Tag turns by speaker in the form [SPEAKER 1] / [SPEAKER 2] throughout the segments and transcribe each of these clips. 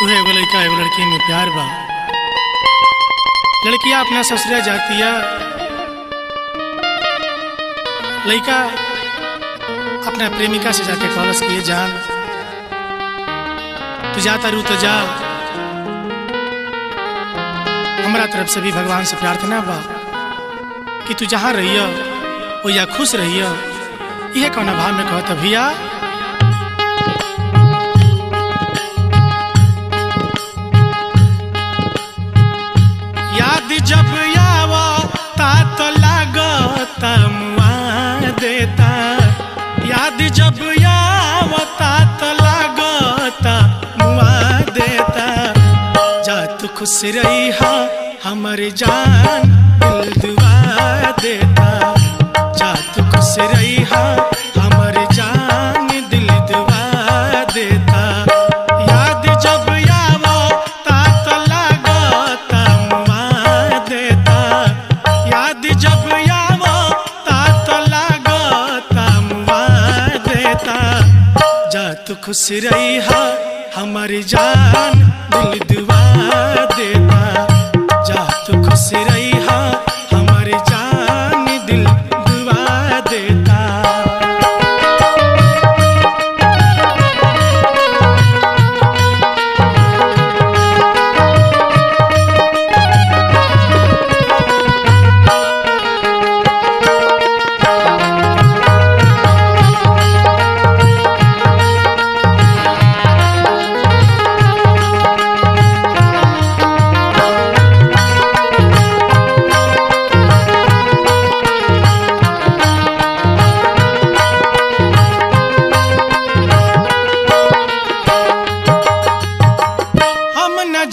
[SPEAKER 1] तुहे एगो लड़का एगो लड़की में प्यार बा। लड़कियां अपना ससुरा जातिया, लड़का अपना प्रेमिका से जाके कॉलेज किए जान तू जाता रू तो जा। हमारा तरफ से भी भगवान से प्रार्थना बा कि तू जहाँ रहियो वो या खुश रहियो। यह कौन भाव में कहता भैया याद जब यावा ता तो लागता मुआ देता। याद जब यावा ता तो लागता मुआ देता। जा तू खुश रही हा हमर जान दिल दुआ देता। जा तू खुश रही हा हमर जान दिल दुआ देता। याद जब यावा ता तो लागता मुआ देता। याद जब यावा ता तो लागता मुआ देता। जा तू खुश रही हा हमर जान दिल दुआ देता। जा तू खुश रही हा हमर जान दिल दुआ देता।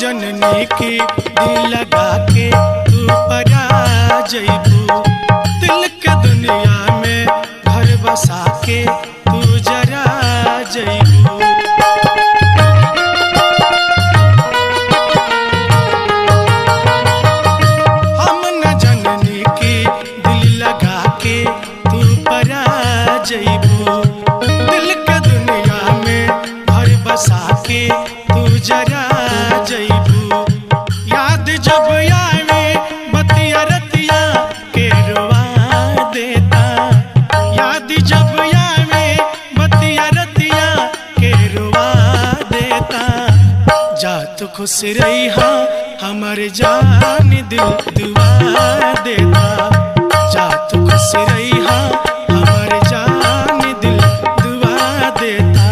[SPEAKER 1] जननी की दिल लगा के तू परा जइबू। दिल के दुनिया में घर बसा के तू जरा जइबू। हम न जननी की दिल लगा के तू परा जइबू। दिल के दुनिया में घर बसा के तू जरा जइबू। याद जब आवे बतिया रतिया के रोवा देता। याद जब आवे बतिया रतिया के रोवा देता। जा तू खुश रही हा हमर जान दिल दुआ देता। जा तू खुश रही हा हमर जान दिल दुआ देता।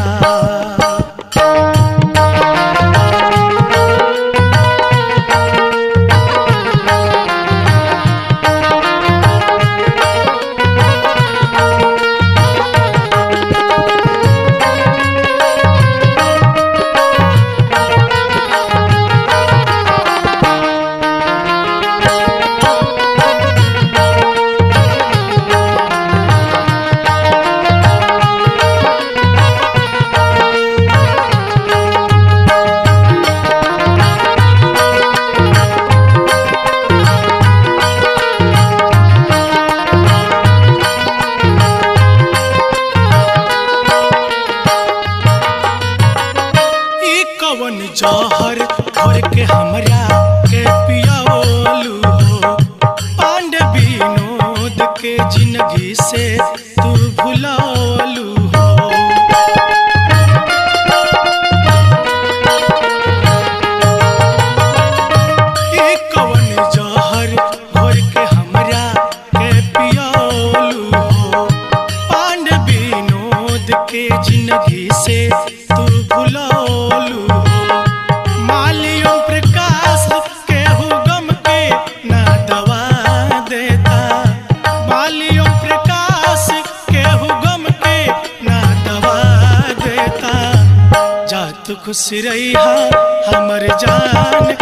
[SPEAKER 1] कवन जौहर भर के हमरा के पियावलू हो। पांडे विनोद के जिंदगी से तू भुलावलू हो। ई कवन जौहर भर के हमरा के पियावलू हो। पांडे विनोद के जिंदगी से तू भुलावलू। मालियों प्रकाश केहू गम के ना दवा देता। मालियों प्रकाश केहू गम के ना दवा देता। जा तू खुश रही हा हमर जान